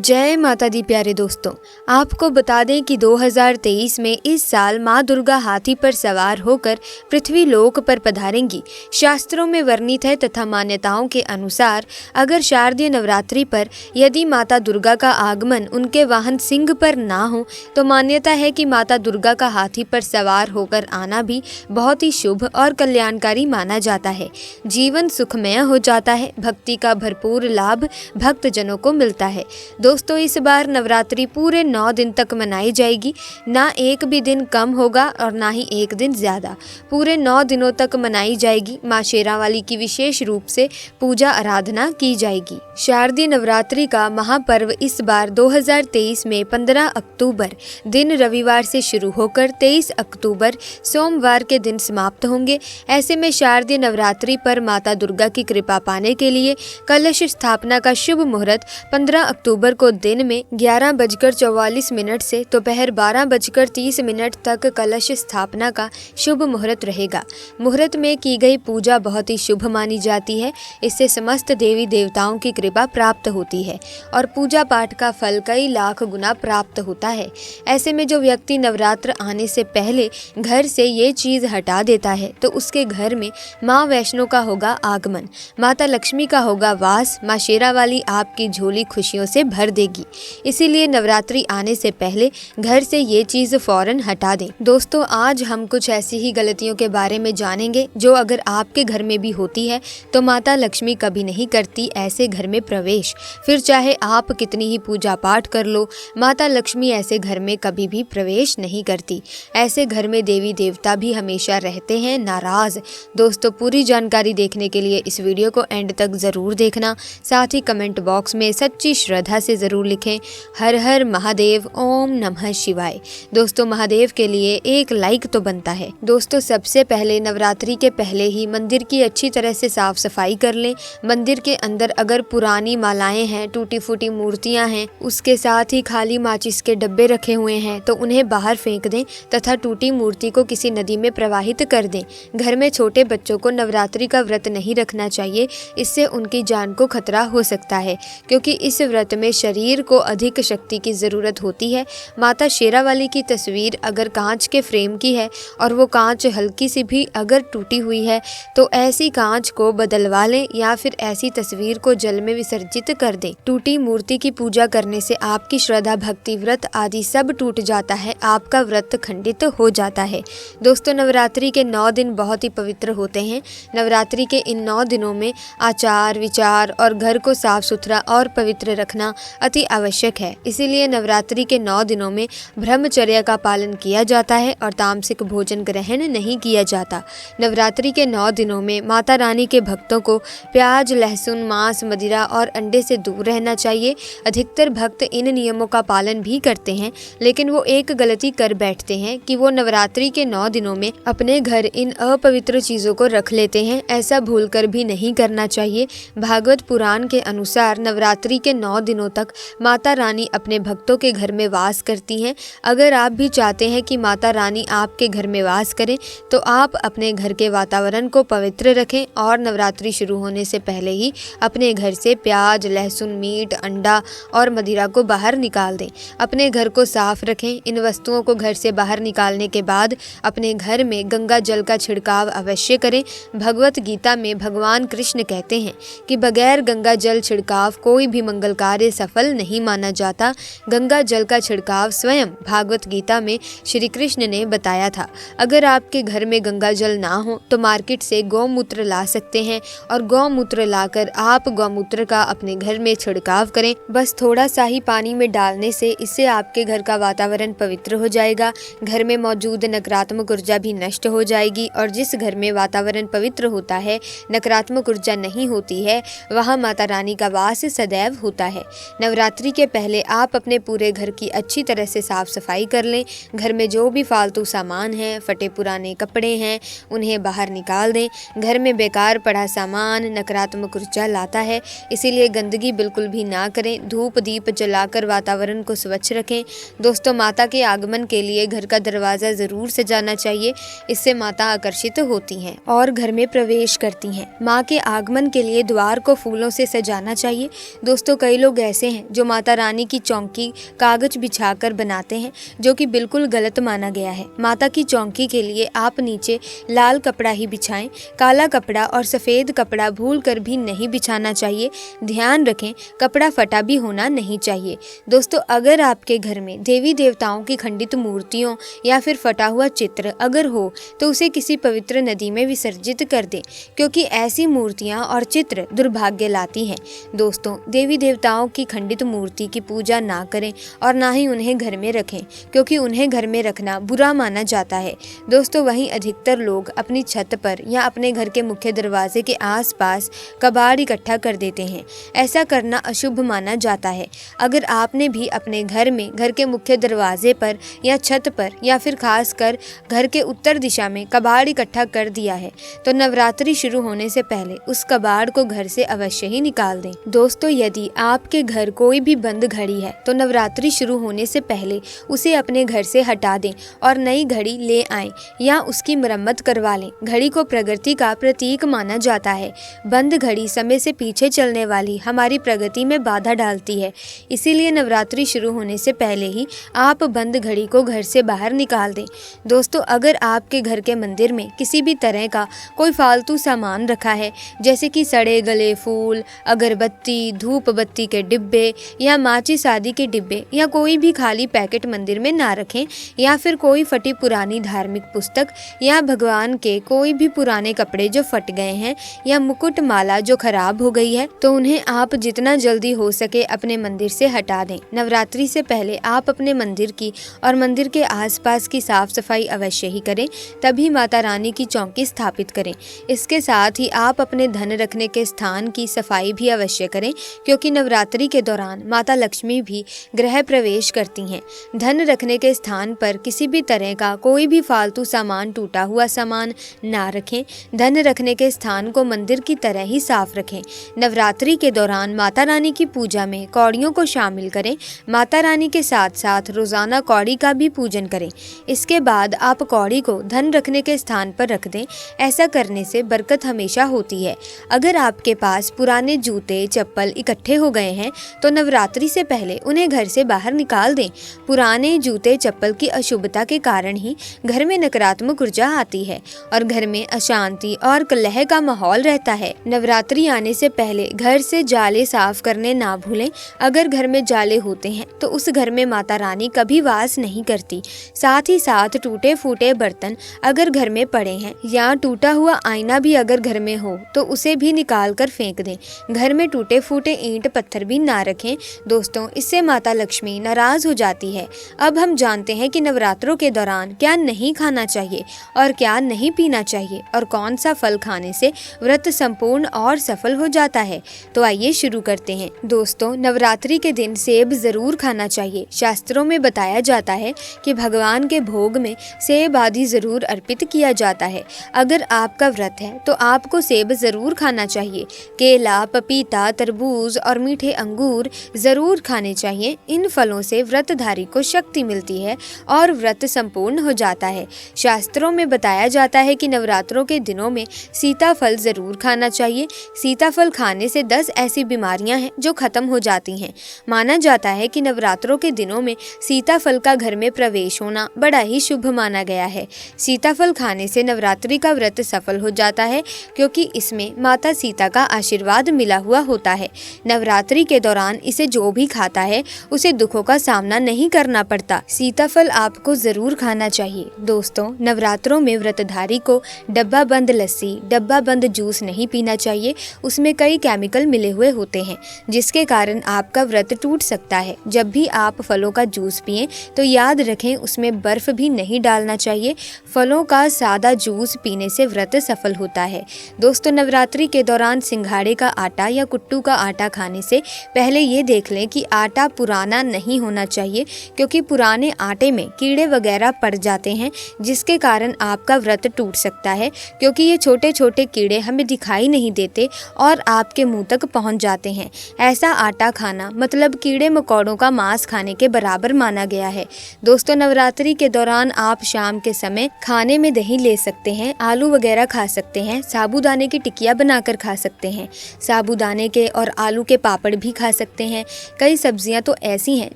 जय माता दी प्यारे दोस्तों, आपको बता दें कि 2023 में इस साल माँ दुर्गा हाथी पर सवार होकर पृथ्वी लोक पर पधारेंगी। शास्त्रों में वर्णित है तथा मान्यताओं के अनुसार अगर शारदीय नवरात्रि पर यदि माता दुर्गा का आगमन उनके वाहन सिंह पर ना हो तो मान्यता है कि माता दुर्गा का हाथी पर सवार होकर आना भी बहुत ही शुभ और कल्याणकारी माना जाता है। जीवन सुखमय हो जाता है, भक्ति का भरपूर लाभ भक्तजनों को मिलता है। दोस्तों, इस बार नवरात्रि पूरे 9 दिन तक मनाई जाएगी। ना एक भी दिन कम होगा और ना ही एक दिन ज़्यादा। पूरे 9 दिनों तक मनाई जाएगी। माँ शेरावाली की विशेष रूप से पूजा आराधना की जाएगी। शारदीय नवरात्रि का महापर्व इस बार 2023 में 15 अक्टूबर दिन रविवार से शुरू होकर 23 अक्टूबर सोमवार के दिन समाप्त होंगे। ऐसे में शारदीय नवरात्रि पर माता दुर्गा की कृपा पाने के लिए कलश स्थापना का शुभ मुहूर्त 15 अक्टूबर को दिन में 11:44 से दोपहर 12:30 तक कलश स्थापना का शुभ मुहूर्त रहेगा। मुहूर्त में की गई पूजा बहुत ही शुभ मानी जाती है। इससे समस्त देवी देवताओं की कृपा प्राप्त होती है और पूजा पाठ का फल कई लाख गुना प्राप्त होता है। ऐसे में जो व्यक्ति नवरात्र आने से पहले घर से ये चीज हटा देता है तो उसके घर में माँ वैष्णो का होगा आगमन, माता लक्ष्मी का होगा वास। माँ शेरावाली आपकी झोली खुशियों से भर देगी। इसीलिए नवरात्रि आने से पहले घर से ये चीज फौरन हटा दें। दोस्तों, आज हम कुछ ऐसी ही गलतियों के बारे में जानेंगे जो अगर आपके घर में भी होती है तो माता लक्ष्मी कभी नहीं करती ऐसे घर में प्रवेश। फिर चाहे आप कितनी ही पूजा पाठ कर लो, माता लक्ष्मी ऐसे घर में कभी भी प्रवेश नहीं करती। ऐसे घर में देवी देवता भी हमेशा रहते हैं नाराज। दोस्तों, पूरी जानकारी देखने के लिए इस वीडियो को एंड तक जरूर देखना। साथ ही कमेंट बॉक्स में सच्ची श्रद्धा से जरूर लिखें हर हर महादेव, ओम नमः शिवाय। दोस्तों, महादेव के लिए एक लाइक तो बनता है। दोस्तों, सबसे पहले नवरात्रि के पहले ही मंदिर की अच्छी तरह से साफ सफाई कर लें। मंदिर के अंदर अगर पुरानी मालाएं हैं, टूटी फूटी मूर्तियां हैं, उसके साथ ही खाली माचिस के डब्बे रखे हुए हैं तो उन्हें बाहर फेंक दें तथा टूटी मूर्ति को किसी नदी में प्रवाहित कर दें। घर में छोटे बच्चों को नवरात्रि का व्रत नहीं रखना चाहिए, इससे उनकी जान को खतरा हो सकता है क्योंकि इस व्रत में शरीर को अधिक शक्ति की ज़रूरत होती है। माता शेरावाली की तस्वीर अगर कांच के फ्रेम की है और वो कांच हल्की सी भी अगर टूटी हुई है तो ऐसी कांच को बदलवा लें या फिर ऐसी तस्वीर को जल में विसर्जित कर दें। टूटी मूर्ति की पूजा करने से आपकी श्रद्धा, भक्ति, व्रत आदि सब टूट जाता है, आपका व्रत खंडित हो जाता है। दोस्तों, नवरात्रि के 9 दिन बहुत ही पवित्र होते हैं। नवरात्रि के इन 9 दिनों में आचार विचार और घर को साफ सुथरा और पवित्र रखना अति आवश्यक है। इसीलिए नवरात्रि के 9 दिनों में ब्रह्मचर्य का पालन किया जाता है और तामसिक भोजन ग्रहण नहीं किया जाता। नवरात्रि के 9 दिनों में माता रानी के भक्तों को प्याज, लहसुन, मांस, मदिरा और अंडे से दूर रहना चाहिए। अधिकतर भक्त इन नियमों का पालन भी करते हैं, लेकिन वो एक गलती कर बैठते हैं कि वो नवरात्रि के 9 दिनों में अपने घर इन अपवित्र चीजों को रख लेते हैं। ऐसा भूलकर भी नहीं करना चाहिए। भागवत पुराण के अनुसार नवरात्रि के 9 दिनों तक माता रानी अपने भक्तों के घर में वास करती हैं। अगर आप भी चाहते हैं कि माता रानी आपके घर में वास करें तो आप अपने घर के वातावरण को पवित्र रखें और नवरात्रि शुरू होने से पहले ही अपने घर से प्याज, लहसुन, मीट, अंडा और मदिरा को बाहर निकाल दें। अपने घर को साफ रखें। इन वस्तुओं को घर से बाहर निकालने के बाद अपने घर में गंगा जल का छिड़काव अवश्य करें। भगवत गीता में भगवान कृष्ण कहते हैं कि बगैर गंगा जल छिड़काव कोई भी मंगल कार्य सफल नहीं माना जाता। गंगा जल का छिड़काव स्वयं भागवत गीता में श्री कृष्ण ने बताया था। अगर आपके घर में गंगा जल ना हो तो मार्केट से गौमूत्र ला सकते हैं और गौमूत्र लाकर आप गौमूत्र का अपने घर में छिड़काव करें। बस थोड़ा सा ही पानी में डालने से इससे आपके घर का वातावरण पवित्र हो जाएगा। घर में मौजूद नकारात्मक ऊर्जा भी नष्ट हो जाएगी और जिस घर में वातावरण पवित्र होता है, नकारात्मक ऊर्जा नहीं होती है, वहाँ माता रानी का वास सदैव होता है। नवरात्रि के पहले आप अपने पूरे घर की अच्छी तरह से साफ सफाई कर लें। घर में जो भी फालतू सामान है, फटे पुराने कपड़े हैं, उन्हें बाहर निकाल दें। घर में बेकार पड़ा सामान नकारात्मक ऊर्जा लाता है, इसीलिए गंदगी बिल्कुल भी ना करें। धूप दीप जलाकर वातावरण को स्वच्छ रखें। दोस्तों, माता के आगमन के लिए घर का दरवाज़ा ज़रूर सजाना चाहिए। इससे माता आकर्षित होती हैं और घर में प्रवेश करती हैं। माँ के आगमन के लिए द्वार को फूलों से सजाना चाहिए। दोस्तों, कई लोग ऐसे हैं हैं जो माता रानी की चौकी कागज बिछाकर बनाते हैं, जो कि बिल्कुल गलत माना गया है। माता की चौकी के लिए आप नीचे लाल कपड़ा ही बिछाएं, काला कपड़ा और सफ़ेद कपड़ा भूल कर भी नहीं बिछाना चाहिए। ध्यान रखें, कपड़ा फटा भी होना नहीं चाहिए। दोस्तों, अगर आपके घर में देवी देवताओं की खंडित मूर्तियों या फिर फटा हुआ चित्र अगर हो तो उसे किसी पवित्र नदी में विसर्जित कर दें, क्योंकि ऐसी मूर्तियां और चित्र दुर्भाग्य लाती हैं। दोस्तों, देवी देवताओं की खंडित मूर्ति की पूजा ना करें और ना ही उन्हें घर में रखें, क्योंकि उन्हें घर में रखना बुरा माना जाता है। दोस्तों, वहीं अधिकतर लोग अपनी छत पर या अपने घर के मुख्य दरवाजे के आसपास कबाड़ इकट्ठा कर देते हैं। ऐसा करना अशुभ माना जाता है। अगर आपने भी अपने घर में घर के मुख्य दरवाजे पर या छत पर या फिर खासकर घर के उत्तर दिशा में कबाड़ इकट्ठा कर दिया है तो नवरात्रि शुरू होने से पहले उस कबाड़ को घर से अवश्य ही निकाल दें। दोस्तों, यदि आपके घर कोई भी बंद घड़ी है तो नवरात्रि शुरू होने से पहले उसे अपने घर से हटा दें और नई घड़ी ले आएं या उसकी मरम्मत करवा लें। घड़ी को प्रगति का प्रतीक माना जाता है। बंद घड़ी समय से पीछे चलने वाली हमारी प्रगति में बाधा डालती है। इसीलिए नवरात्रि शुरू होने से पहले ही आप बंद घड़ी को घर से बाहर निकाल दें। दोस्तों, अगर आपके घर के मंदिर में किसी भी तरह का कोई फालतू सामान रखा है, जैसे कि सड़े गले फूल, अगरबत्ती, धूप बत्ती के डिब्बे या माचिस आदि के डिब्बे या कोई भी खाली पैकेट मंदिर में ना रखें, या फिर कोई फटी पुरानी धार्मिक पुस्तक या भगवान के कोई भी पुराने कपड़े जो फट गए हैं या मुकुट माला जो खराब हो गई है, तो उन्हें आप जितना जल्दी हो सके अपने मंदिर से हटा दें। नवरात्रि से पहले आप अपने मंदिर की और मंदिर के आसपास की साफ सफाई अवश्य ही करें, तभी माता रानी की चौकी स्थापित करें। इसके साथ ही आप अपने धन रखने के स्थान की सफाई भी अवश्य करें, क्योंकि नवरात्रि के दौरान माता लक्ष्मी भी गृह प्रवेश करती हैं। धन रखने के स्थान पर किसी भी तरह का कोई भी फालतू सामान, टूटा हुआ सामान ना रखें। धन रखने के स्थान को मंदिर की तरह ही साफ रखें। नवरात्रि के दौरान माता रानी की पूजा में कौड़ियों को शामिल करें। माता रानी के साथ साथ रोजाना कौड़ी का भी पूजन करें। इसके बाद आप कौड़ी को धन रखने के स्थान पर रख दें। ऐसा करने से बरकत हमेशा होती है। अगर आपके पास पुराने जूते चप्पल इकट्ठे हो गए हैं तो नवरात्रि से पहले उन्हें घर से बाहर निकाल दें। पुराने जूते चप्पल की अशुभता के कारण ही घर में नकारात्मक ऊर्जा आती है और घर में अशांति और कलह का माहौल रहता है। नवरात्रि आने से पहले घर से जाले साफ करने ना भूलें। अगर घर में जाले होते हैं तो उस घर में माता रानी कभी वास नहीं करती। साथ ही साथ टूटे फूटे बर्तन अगर घर में पड़े हैं या टूटा हुआ आईना भी अगर घर में हो तो उसे भी निकाल कर फेंक दें। घर में टूटे फूटे ईंट पत्थर भी ना रखें। दोस्तों, इससे माता लक्ष्मी नाराज हो जाती है। अब हम जानते हैं कि नवरात्रों के दौरान क्या नहीं खाना चाहिए और क्या नहीं पीना चाहिए और कौन सा फल खाने से व्रत संपूर्ण और सफल हो जाता है। तो आइए शुरू करते हैं। दोस्तों, नवरात्रि के दिन सेब जरूर खाना चाहिए। शास्त्रों में बताया जाता है कि भगवान के भोग में सेब आदि जरूर अर्पित किया जाता है। अगर आपका व्रत है तो आपको सेब जरूर खाना चाहिए। केला, पपीता, तरबूज और मीठे अंगूर जरूर खाने चाहिए। इन फलों से व्रतधारी को शक्ति मिलती है और व्रत संपूर्ण हो जाता है। शास्त्रों में बताया जाता है कि नवरात्रों के दिनों में सीताफल जरूर खाना चाहिए। सीताफल खाने से 10 ऐसी बीमारियां हैं जो खत्म हो जाती हैं। माना जाता है कि नवरात्रों के दिनों में सीताफल का घर में प्रवेश होना बड़ा ही शुभ माना गया है। सीताफल खाने से नवरात्रि का व्रत सफल हो जाता है, क्योंकि इसमें माता सीता का आशीर्वाद मिला हुआ होता है। नवरात्रि के दौरान इसे जो भी खाता है उसे दुखों का सामना नहीं करना पड़ता। सीताफल आपको जरूर खाना चाहिए। दोस्तों, नवरात्रों में व्रतधारी को डब्बा बंद लस्सी, डब्बा बंद जूस नहीं पीना चाहिए। उसमें कई केमिकल मिले हुए होते हैं जिसके कारण आपका व्रत टूट सकता है। जब भी आप फलों का जूस पिएं तो याद रखें उसमें बर्फ भी नहीं डालना चाहिए। फलों का सादा जूस पीने से व्रत सफल होता है। दोस्तों, नवरात्रि के दौरान सिंघाड़े का आटा या कुट्टू का आटा खाने से पहले ये देख लें कि आटा पुराना नहीं होना चाहिए, क्योंकि पुराने आटे में कीड़े वगैरह पड़ जाते हैं जिसके कारण आपका व्रत टूट सकता है, क्योंकि ये छोटे छोटे कीड़े हमें दिखाई नहीं देते और आपके मुंह तक पहुंच जाते हैं। ऐसा आटा खाना मतलब कीड़े मकोड़ों का मांस खाने के बराबर माना गया है। दोस्तों, नवरात्रि के दौरान आप शाम के समय खाने में दही ले सकते हैं, आलू वगैरह खा सकते हैं, साबूदाने की टिकिया बनाकर खा सकते हैं, साबूदाने के और आलू के पापड़ भी खा सकते सकते हैं। कई सब्जियां तो ऐसी हैं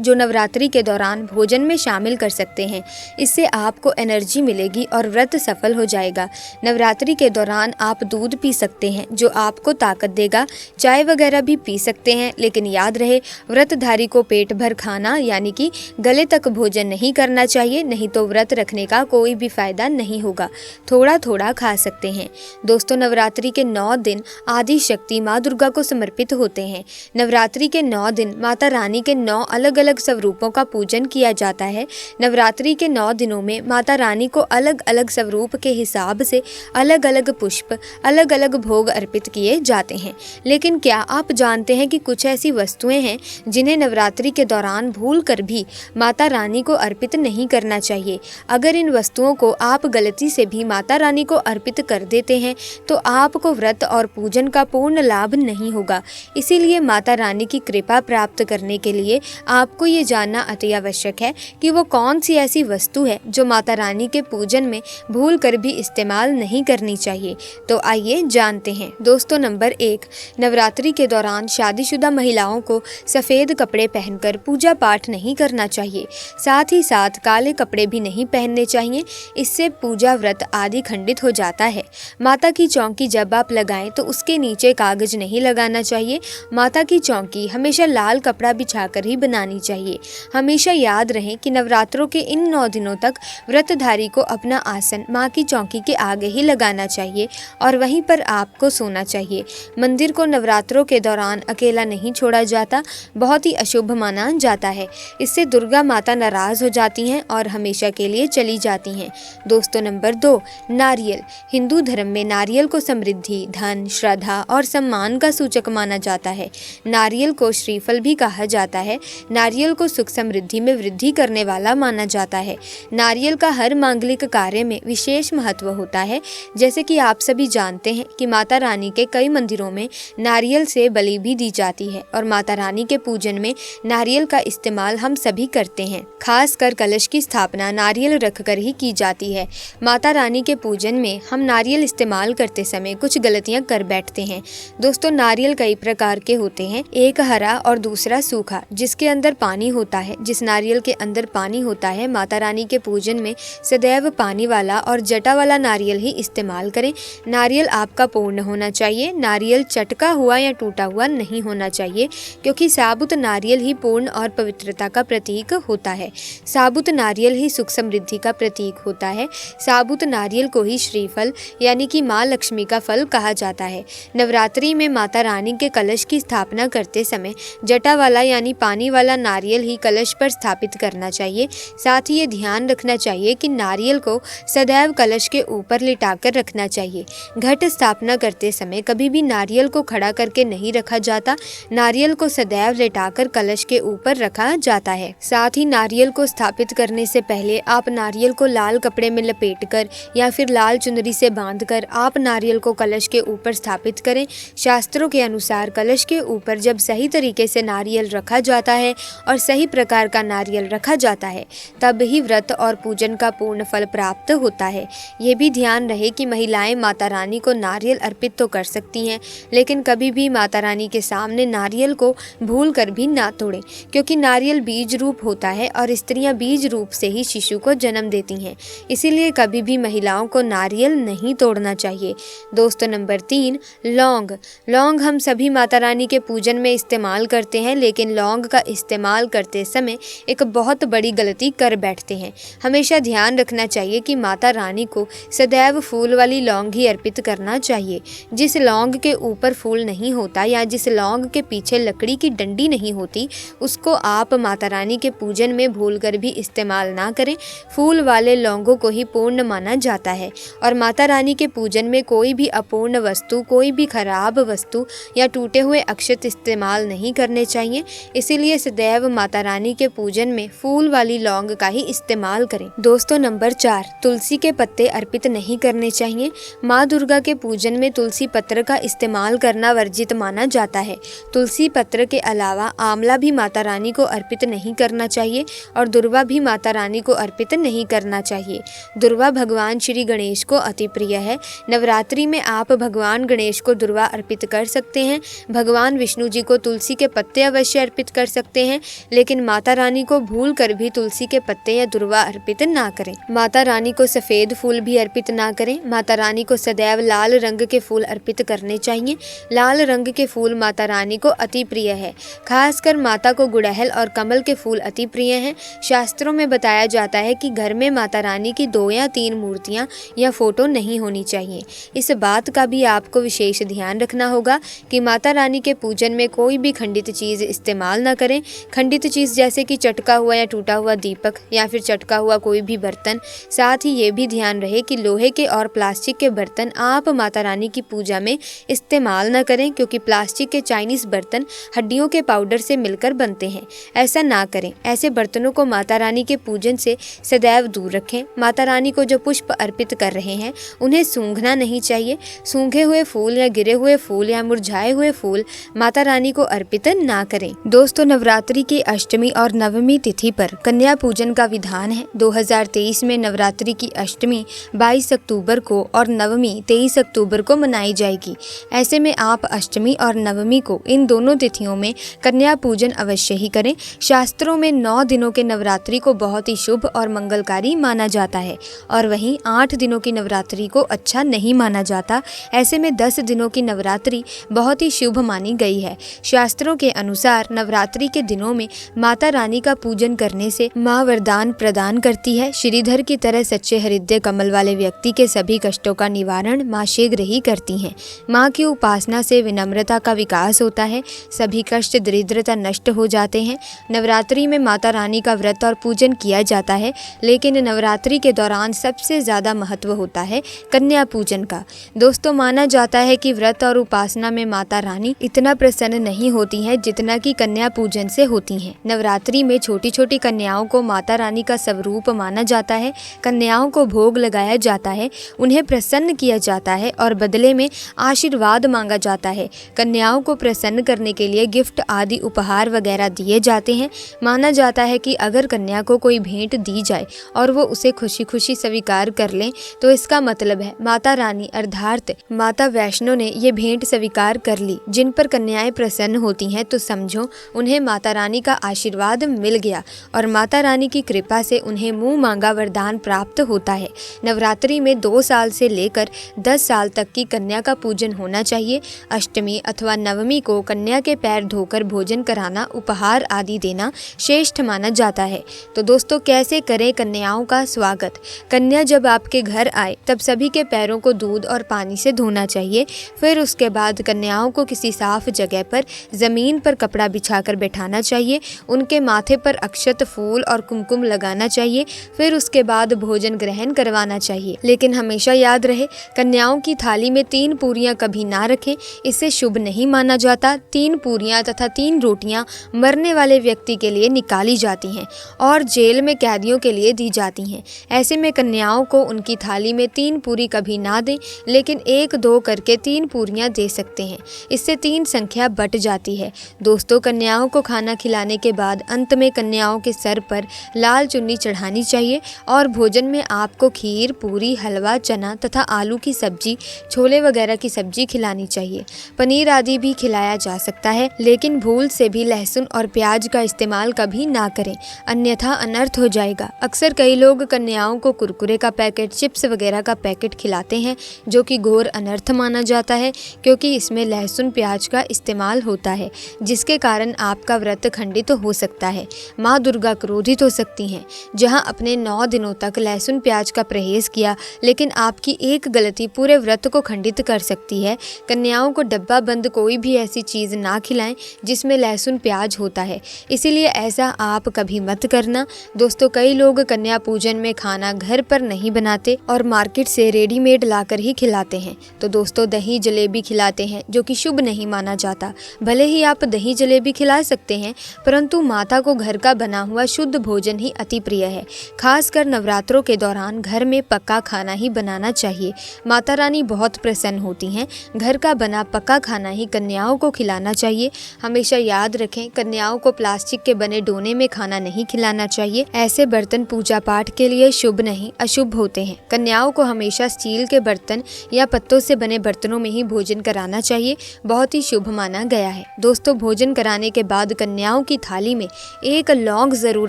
जो नवरात्रि के दौरान भोजन में शामिल कर सकते हैं। इससे आपको एनर्जी मिलेगी और व्रत सफल हो जाएगा। नवरात्रि के दौरान आप दूध पी सकते हैं जो आपको ताकत देगा। चाय वगैरह भी पी सकते हैं, लेकिन याद रहे व्रतधारी को पेट भर खाना यानी कि गले तक भोजन नहीं करना चाहिए, नहीं तो व्रत रखने का कोई भी फायदा नहीं होगा। थोड़ा थोड़ा खा सकते हैं। दोस्तों, नवरात्रि के 9 दिन आदि शक्ति माँ दुर्गा को समर्पित होते हैं। नवरात्रि के 9 दिन माता रानी के 9 अलग अलग स्वरूपों का पूजन किया जाता है। नवरात्रि के 9 दिनों में माता रानी को अलग अलग स्वरूप के हिसाब से अलग अलग पुष्प, अलग अलग भोग अर्पित किए जाते हैं। लेकिन क्या आप जानते हैं कि कुछ ऐसी वस्तुएं हैं जिन्हें नवरात्रि के दौरान भूल कर भी माता रानी को अर्पित नहीं करना चाहिए। अगर इन वस्तुओं को आप गलती से भी माता रानी को अर्पित कर देते हैं तो आपको व्रत और पूजन का पूर्ण लाभ नहीं होगा। इसीलिए माता रानी की कृपा प्राप्त करने के लिए आपको ये जानना अति आवश्यक है कि वो कौन सी ऐसी वस्तु है जो माता रानी के पूजन में भूल कर भी इस्तेमाल नहीं करनी चाहिए। तो आइए जानते हैं। दोस्तों, नंबर 1, नवरात्रि के दौरान शादीशुदा महिलाओं को सफ़ेद कपड़े पहनकर पूजा पाठ नहीं करना चाहिए। साथ ही साथ काले कपड़े भी नहीं पहनने चाहिए। इससे पूजा व्रत आदि खंडित हो जाता है। माता की चौकी जब आप लगाएं तो उसके नीचे कागज नहीं लगाना चाहिए। माता की चौकी हमेशा लाल कपड़ा बिछाकर ही बनानी चाहिए। हमेशा याद रहे कि नवरात्रों के इन 9 दिनों तक व्रतधारी को अपना आसन माँ की चौकी के आगे ही लगाना चाहिए और वहीं पर आपको सोना चाहिए। मंदिर को नवरात्रों के दौरान अकेला नहीं छोड़ा जाता, बहुत ही अशुभ माना जाता है। इससे दुर्गा माता नाराज हो जाती हैं और हमेशा के लिए चली जाती हैं। दोस्तों, नंबर 2, नारियल। हिंदू धर्म में नारियल को समृद्धि, धन, श्रद्धा और सम्मान का सूचक माना जाता है। नारियल को श्रीफल भी कहा जाता है। नारियल को सुख समृद्धि में वृद्धि करने वाला माना जाता है। नारियल का हर मांगलिक कार्य में विशेष महत्व होता है। जैसे कि आप सभी जानते हैं कि माता रानी के कई मंदिरों में नारियल से बलि भी दी जाती है और माता रानी के पूजन में नारियल का इस्तेमाल हम सभी करते हैं। खासकर कलश की स्थापना नारियल रखकर ही की जाती है। माता रानी के पूजन में हम नारियल इस्तेमाल करते समय कुछ गलतियां कर बैठते हैं। दोस्तों, नारियल कई प्रकार के होते हैं, एक हरा और दूसरा सूखा, जिसके अंदर पानी होता है। जिस नारियल के अंदर पानी होता है, माता रानी के पूजन में सदैव पानी वाला और जटा वाला नारियल ही इस्तेमाल करें। नारियल आपका पूर्ण होना चाहिए। नारियल चटका हुआ या टूटा हुआ नहीं होना चाहिए, क्योंकि साबुत नारियल ही पूर्ण और पवित्रता का प्रतीक होता है। साबुत नारियल ही सुख समृद्धि का प्रतीक होता है। साबुत नारियल को ही श्रीफल यानी कि माँ लक्ष्मी का फल कहा जाता है। नवरात्रि में माता रानी के कलश की स्थापना करते समय जटा वाला यानी पानी वाला नारियल ही कलश पर स्थापित करना चाहिए। साथ ही ये ध्यान रखना चाहिए कि नारियल को सदैव कलश के ऊपर लिटाकर रखना चाहिए। घट स्थापना करते समय कभी भी नारियल को खड़ा करके नहीं रखा जाता। नारियल को सदैव लिटाकर कलश के ऊपर रखा जाता है। साथ ही नारियल को स्थापित करने से पहले आप नारियल को लाल कपड़े में लपेटकर या फिर लाल चुनरी से बांधकर आप नारियल को कलश के ऊपर स्थापित करें। शास्त्रों के अनुसार कलश के ऊपर जब सही तरीके से नारियल रखा जाता है और सही प्रकार का नारियल रखा जाता है, तब ही व्रत और पूजन का पूर्ण फल प्राप्त होता है। ये भी ध्यान रहे कि महिलाएं माता रानी को नारियल अर्पित तो कर सकती हैं, लेकिन कभी भी माता रानी के सामने नारियल को भूल कर भी ना तोड़ें, क्योंकि नारियल बीज रूप होता है और स्त्रियां बीज रूप से ही शिशु को जन्म देती हैं। इसीलिए कभी भी महिलाओं को नारियल नहीं तोड़ना चाहिए। दोस्तों, नंबर 3, लौंग। लौंग हम सभी माता रानी के पूजन में इस्तेमाल करते हैं, लेकिन लौंग का इस्तेमाल करते समय एक बहुत बड़ी गलती कर बैठते हैं। हमेशा ध्यान रखना चाहिए कि माता रानी को सदैव फूल वाली लौंग ही अर्पित करना चाहिए। जिस लौंग के ऊपर फूल नहीं होता या जिस लौंग के पीछे लकड़ी की डंडी नहीं होती, उसको आप माता रानी के पूजन में भूलकर भी इस्तेमाल ना करें। फूल वाले लौंगों को ही पूर्ण माना जाता है और माता रानी के पूजन में कोई भी अपूर्ण वस्तु, कोई भी खराब वस्तु या टूटे हुए अक्षत इस्तेमाल नहीं करने चाहिए। इसीलिए सदैव माता रानी के पूजन में फूल वाली लौंग का ही इस्तेमाल करें। दोस्तों, नंबर 4, तुलसी के पत्ते अर्पित नहीं करने चाहिए। माँ दुर्गा के पूजन में तुलसी पत्र का इस्तेमाल करना वर्जित माना जाता है। तुलसी पत्र के अलावा आंवला भी माता रानी को अर्पित नहीं करना चाहिए और दुर्वा भी माता रानी को अर्पित नहीं करना चाहिए। दुर्वा भगवान श्री गणेश को अति प्रिय है। नवरात्रि में आप भगवान गणेश को दुर्वा अर्पित कर सकते हैं। भगवान विष्णु जी को तुलसी के पत्ते अवश्य अर्पित कर सकते हैं, लेकिन माता रानी को भूल कर भी तुलसी के पत्ते या दुर्वा अर्पित ना करें। माता रानी को सफेद फूल भी अर्पित ना करें। माता रानी को सदैव लाल रंग के फूल अर्पित करने चाहिए। लाल रंग के फूल माता रानी को अति प्रिय है। खासकर माता को गुड़हल और कमल के फूल अति प्रिय हैं। शास्त्रों में बताया जाता है कि घर में माता रानी की 2 या 3 मूर्तियां या फोटो नहीं होनी चाहिए। इस बात का भी आपको विशेष ध्यान रखना होगा कि माता रानी के पूजन में कोई भी खंडित चीज इस्तेमाल न करें। खंडित चीज जैसे कि चटका हुआ या टूटा हुआ दीपक या फिर चटका हुआ कोई भी बर्तन। साथ ही ये भी ध्यान रहे कि लोहे के और प्लास्टिक के बर्तन आप माता रानी की पूजा में इस्तेमाल न करें, क्योंकि प्लास्टिक के चाइनीज बर्तन हड्डियों के पाउडर से मिलकर बनते हैं। ऐसा ना करें। ऐसे बर्तनों को माता रानी के पूजन से सदैव दूर रखें। माता रानी को जो पुष्प अर्पित कर रहे हैं उन्हें सूंघना नहीं चाहिए। सूंघे हुए फूल या गिरे हुए फूल या मुरझाए हुए फूल माता रानी को अर्पित ना करें। दोस्तों, नवरात्रि की अष्टमी और नवमी तिथि पर कन्या पूजन का विधान है। 2023 में नवरात्रि की अष्टमी 22 अक्टूबर को और नवमी 23 अक्टूबर को मनाई जाएगी। ऐसे में आप अष्टमी और नवमी को इन दोनों तिथियों में कन्या पूजन अवश्य ही करें। शास्त्रों में 9 दिनों के नवरात्रि को बहुत ही शुभ और मंगलकारी माना जाता है और वहीं 8 दिनों की नवरात्रि को अच्छा नहीं माना जाता। ऐसे में 10 दिनों की नवरात्रि बहुत ही शुभ मानी गई है। शास्त्रों के अनुसार नवरात्रि के दिनों में माता रानी का पूजन करने से माँ वरदान प्रदान करती है। श्रीधर की तरह सच्चे हृदय कमल वाले व्यक्ति के सभी कष्टों का निवारण माँ शीघ्र ही करती हैं। माँ की उपासना से विनम्रता का विकास होता है। सभी कष्ट दरिद्रता नष्ट हो जाते हैं। नवरात्रि में माता रानी का व्रत और पूजन किया जाता है, लेकिन नवरात्रि के दौरान सबसे ज़्यादा महत्व होता है कन्या पूजन का। दोस्तों, माना जाता है कि व्रत और उपासना में माता रानी इतना प्रसन्न नहीं होती हैं जितना कि कन्या पूजन से होती हैं। नवरात्रि में छोटी छोटी कन्याओं को माता रानी का स्वरूप माना जाता है। कन्याओं को भोग लगाया जाता है, उन्हें प्रसन्न किया जाता है और बदले में आशीर्वाद मांगा जाता है। कन्याओं को प्रसन्न करने के लिए गिफ्ट आदि उपहार वगैरह दिए जाते हैं। माना जाता है कि अगर कन्या को कोई भेंट दी जाए और वो उसे खुशी खुशी स्वीकार कर लें तो इसका मतलब है माता रानी अर्थात माता वैष्णो ने ये भेंट स्वीकार कर ली। जिन पर कन्याएं प्रसन्न होती हैं तो समझो उन्हें माता रानी का आशीर्वाद मिल गया और माता रानी की कृपा से उन्हें मुंह मांगा वरदान प्राप्त होता है। नवरात्रि में 2 साल से लेकर 10 साल तक की कन्या का पूजन होना चाहिए। अष्टमी अथवा नवमी को कन्या के पैर धोकर भोजन कराना, उपहार आदि देना श्रेष्ठ माना जाता है। तो दोस्तों, कैसे करें कन्याओं का स्वागत? कन्या जब आपके घर आए तब सभी के पैरों को दूध और पानी से धोना चाहिए। फिर उसके बाद कन्याओं को किसी साफ जगह पर जमीन पर कपड़ा बिछाकर बैठाना चाहिए। उनके माथे पर अक्षत, फूल और कुमकुम लगाना चाहिए। फिर उसके बाद भोजन ग्रहण करवाना चाहिए। लेकिन हमेशा याद रहे, कन्याओं की थाली में 3 पूरियां कभी ना रखें, इससे शुभ नहीं माना जाता। 3 पूरियां तथा 3 रोटियां मरने वाले व्यक्ति के लिए निकाली जाती हैं और जेल में कैदियों के लिए दी जाती हैं। ऐसे में कन्याओं को उनकी थाली में 3 पूरी कभी ना दें, लेकिन 1-2 करके 3 पूरियां दे सकते हैं। इससे 3 संख्या बट जाती है। दोस्तों, कन्याओं को खाना खिलाने के बाद अंत में कन्याओं के सर पर लाल चुन्नी चढ़ानी चाहिए और भोजन में आपको खीर, पूरी, हलवा, चना तथा आलू की सब्जी, छोले वगैरह की सब्जी खिलानी चाहिए। पनीर आदि भी खिलाया जा सकता है, लेकिन भूल से भी लहसुन और प्याज का इस्तेमाल कभी ना करें, अन्यथा अनर्थ हो जाएगा। अक्सर कई लोग कन्याओं को कुरकुरे का पैकेट, चिप्स वगैरह का पैकेट खिलाते हैं, जो कि घोर अनर्थ माना जाता है, क्योंकि इसमें लहसुन प्याज का इस्तेमाल होता है, जिसके कारण आपका व्रत खंडित हो सकता है। माँ दुर्गा क्रोधित हो सकती हैं। जहां अपने 9 दिनों तक लहसुन प्याज का परहेज किया, लेकिन आपकी एक गलती पूरे व्रत को खंडित कर सकती है। कन्याओं को डब्बा बंद कोई भी ऐसी चीज़ ना खिलाएं जिसमें लहसुन प्याज होता है, इसीलिए ऐसा आप कभी मत करना। दोस्तों, कई लोग कन्या पूजन में खाना घर पर नहीं बनाते और मार्केट से रेडीमेड लाकर ही खिलाते हैं। तो दोस्तों, दही जलेबी खिलाते हैं, जो कि शुभ नहीं माना जाता। भले ही आप दही जलेबी खिला सकते हैं, परंतु माता को घर का बना हुआ शुद्ध भोजन ही अति प्रिय है। खासकर नवरात्रों के दौरान घर में पक्का खाना ही बनाना चाहिए। माता रानी बहुत प्रसन्न होती हैं। घर का बना पक्का खाना ही कन्याओं को खिलाना चाहिए। हमेशा याद रखें, कन्याओं को प्लास्टिक के बने डोने में खाना नहीं खिलाना चाहिए। ऐसे बर्तन पूजा पाठ के लिए शुभ नहीं, अशुभ होते हैं। कन्याओं को हमेशा स्टील के बर्तन या पत्तों से बने बर्तनों में ही भोजन कराना चाहिए, बहुत ही शुभ माना गया है। है। दोस्तों, भोजन कराने के बाद कन्याओं की थाली में एक लौंग जरूर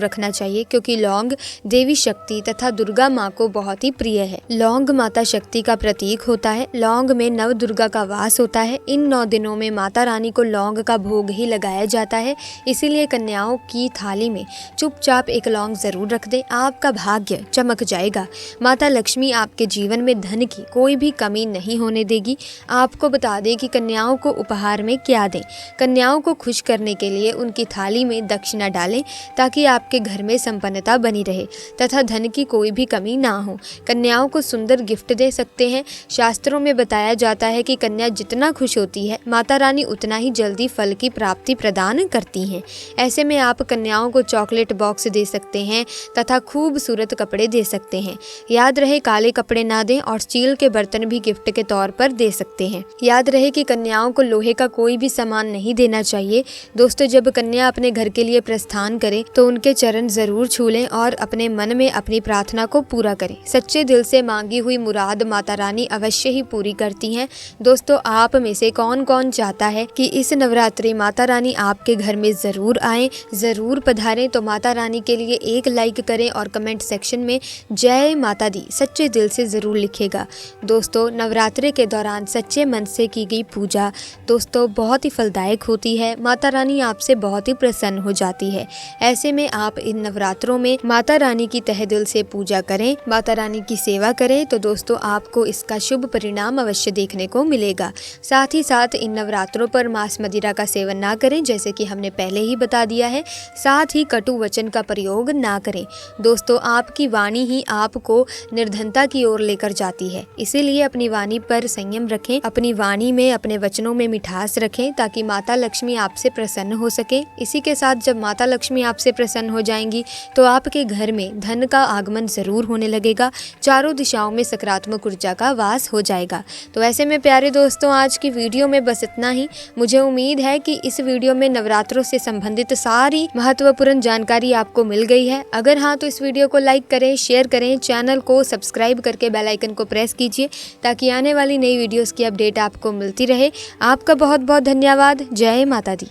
रखना चाहिए, क्योंकि लौंग देवी शक्ति तथा दुर्गा माँ को बहुत ही प्रिय है। लौंग माता शक्ति का प्रतीक होता है। लौंग में नव दुर्गा का वास होता है। इन 9 दिनों में माता रानी को लौंग का भोग ही लगाया जाता है। इसीलिए कन्याओं की थाली में चुपचाप एक लौंग जरूर रख दें, आपका भाग्य चमक जाएगा। माता लक्ष्मी आपके जीवन में धन की कोई भी कमी नहीं होने देगी। आपको बता दें कि कन्याओं को उपहार में क्या दें। कन्याओं को खुश करने के लिए उनकी थाली में दक्षिणा डालें, ताकि आपके घर में संपन्नता बनी रहे तथा धन की कोई भी कमी ना हो। कन्याओं को सुंदर गिफ्ट दे सकते हैं। शास्त्रों में बताया जाता है कि कन्या जितना खुश होती है, माता रानी उतना ही जल्दी फल की प्राप्ति प्रदान करती हैं। ऐसे में आप कन्याओं को चॉकलेट बॉक्स दे सकते हैं तथा खूबसूरत कपड़े दे सकते हैं। याद रहे, काले कपड़े ना दें और स्टील के बर्तन भी गिफ्ट के तौर पर दे सकते हैं। याद रहे कि कन्याओं को लोहे का कोई भी सामान नहीं देना चाहिए। दोस्तों, जब कन्या अपने घर के लिए प्रस्थान करे तो उनके चरण जरूर छू लें और अपने मन में अपनी प्रार्थना को पूरा करें। सच्चे दिल से मांगी हुई मुराद माता रानी अवश्य ही पूरी करती हैं। दोस्तों, आप में से कौन कौन चाहता है कि इस नवरात्रि माता रानी आपके घर में जरूर आए, जरूर पधारें? तो माता रानी के लिए एक लाइक करें और कमेंट सेक्शन में जय माता दी सच्चे दिल से जरूर लिखेगा। दोस्तों, नवरात्रि के दौरान सच्चे मन से की गई पूजा दोस्तों बहुत ही फलदायक होती है। माता रानी आपसे बहुत ही प्रसन्न हो जाती है। ऐसे में आप इन नवरात्रों में माता रानी की तहे दिल से पूजा करें, माता रानी की सेवा करें, तो दोस्तों आपको इसका शुभ परिणाम अवश्य देखने को मिलेगा। साथ ही साथ इन नवरात्रों पर मांस मदिरा का सेवन ना करें, जैसे कि हमने पहले ही बता दिया है। साथ ही कटु वचन का प्रयोग ना करें। दोस्तों, आपकी वाणी ही आपको निर्धनता की ओर लेकर जाती है, इसीलिए अपनी वाणी पर संयम रखें। अपनी वाणी में, अपने वचनों में मिठास रखें, ताकि माता लक्ष्मी आपसे प्रसन्न हो सके। इसी के साथ जब माता लक्ष्मी आपसे प्रसन्न हो जाएंगी तो आपके घर में धन का आगमन जरूर होने लगेगा। चारों दिशाओं में सकारात्मक ऊर्जा का वास हो जाएगा। तो ऐसे में प्यारे दोस्तों, आज की वीडियो में बस इतना ही। मुझे उम्मीद है कि इस वीडियो में नवरात्रों से संबंधित सारी महत्वपूर्ण जानकारी आपको मिल गई है। अगर हाँ, तो इस वीडियो को लाइक करें, शेयर करें, चैनल को सब्सक्राइब करके बेल आइकन को प्रेस कीजिए, ताकि आने वाली नई वीडियोस की अपडेट आपको मिलती रहे। आपका बहुत बहुत धन्यवाद। जय माता दी।